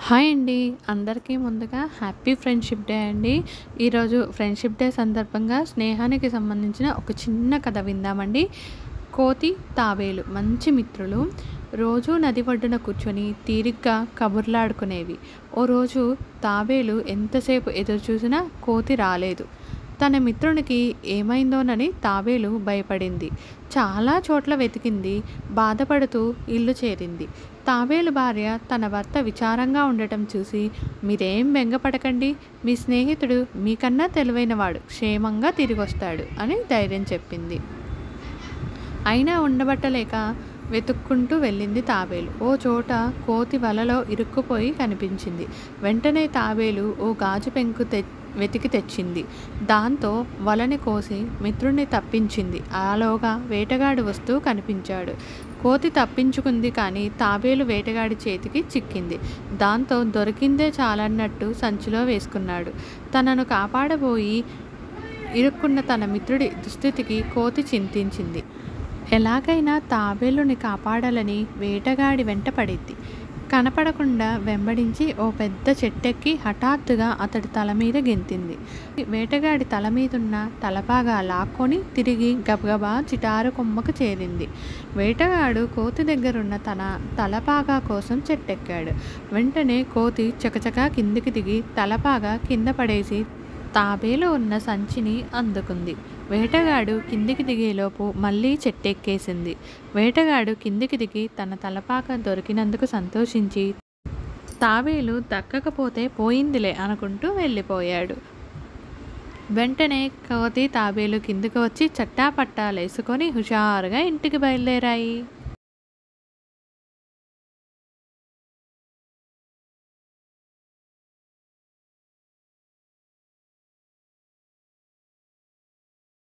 Hi అండి. అందరికీ ముందుగా హ్యాపీ ఫ్రెండ్షిప్ డే అండి. ఈరోజు ఫ్రెండ్షిప్ డే సందర్భంగా స్నేహానికి సంబంధించిన ఒక చిన్న కథ విందామండి. కోతి, తాబేలు మంచి మిత్రులు. రోజూ నది ఒడ్డున కూర్చొని తీరిగ్గా కబుర్లాడుకునేవి. ఓ రోజు తాబేలు ఎంతసేపు ఎదురు చూసినా కోతి రాలేదు. తన మిత్రునికి ఏమైందోనని తాబేలు భయపడింది. చాలా చోట్ల వెతికింది. బాధపడుతూ ఇల్లు చేరింది. తాబేలు భార్య తన భర్త విచారంగా ఉండటం చూసి, మీరేం బెంగపడకండి, మీ స్నేహితుడు మీకన్నా తెలివైనవాడు, క్షేమంగా తిరిగొస్తాడు అని ధైర్యం చెప్పింది. అయినా ఉండబట్టలేక వెతుక్కుంటూ వెళ్ళింది తాబేలు. ఓ చోట కోతి వలలో ఇరుక్కుపోయి కనిపించింది. వెంటనే తాబేలు ఓ గాజు పెంకు వెతికి తెచ్చింది. దాంతో వలని కోసి మిత్రుణ్ణి తప్పించింది. ఆలోగా వేటగాడు వస్తూ కనిపించాడు. కోతి తప్పించుకుంది, కానీ తాబేలు వేటగాడి చేతికి చిక్కింది. దాంతో దొరికిందే చాలన్నట్టు సంచిలో వేసుకున్నాడు. తనను కాపాడబోయి ఇరుక్కున్న తన మిత్రుడి దుస్థితికి కోతి చింతించింది. ఎలాగైనా తాబేలుని కాపాడాలని వేటగాడి వెంట పడింది. కనపడకుండా వెంబడించి ఓ పెద్ద చెట్టెక్కి హఠాత్తుగా అతడి తల మీద గెంతింది. వేటగాడి తల మీదున్న తలపాగా లాక్కొని తిరిగి గబగబా చిటారు కొమ్మకు చేరింది. వేటగాడు కోతి దగ్గరున్న తన తలపాగా కోసం చెట్టెక్కాడు. వెంటనే కోతి చకచకా కిందికి దిగి తలపాగా కింద పడేసి తాబేలు ఉన్న సంచిని అందుకుంది. వేటగాడు కిందికి దిగేలోపు మళ్ళీ చెట్టెక్కేసింది. వేటగాడు కిందికి దిగి తన తలపాక దొరికినందుకు సంతోషించి, తాబేలు దక్కకపోతే పోయిందిలే అనుకుంటూ వెళ్ళిపోయాడు. వెంటనే కోతి, తాబేలు కిందికి వచ్చి చట్టాపట్టాలేసుకొని హుషారుగా ఇంటికి బయలుదేరాయి.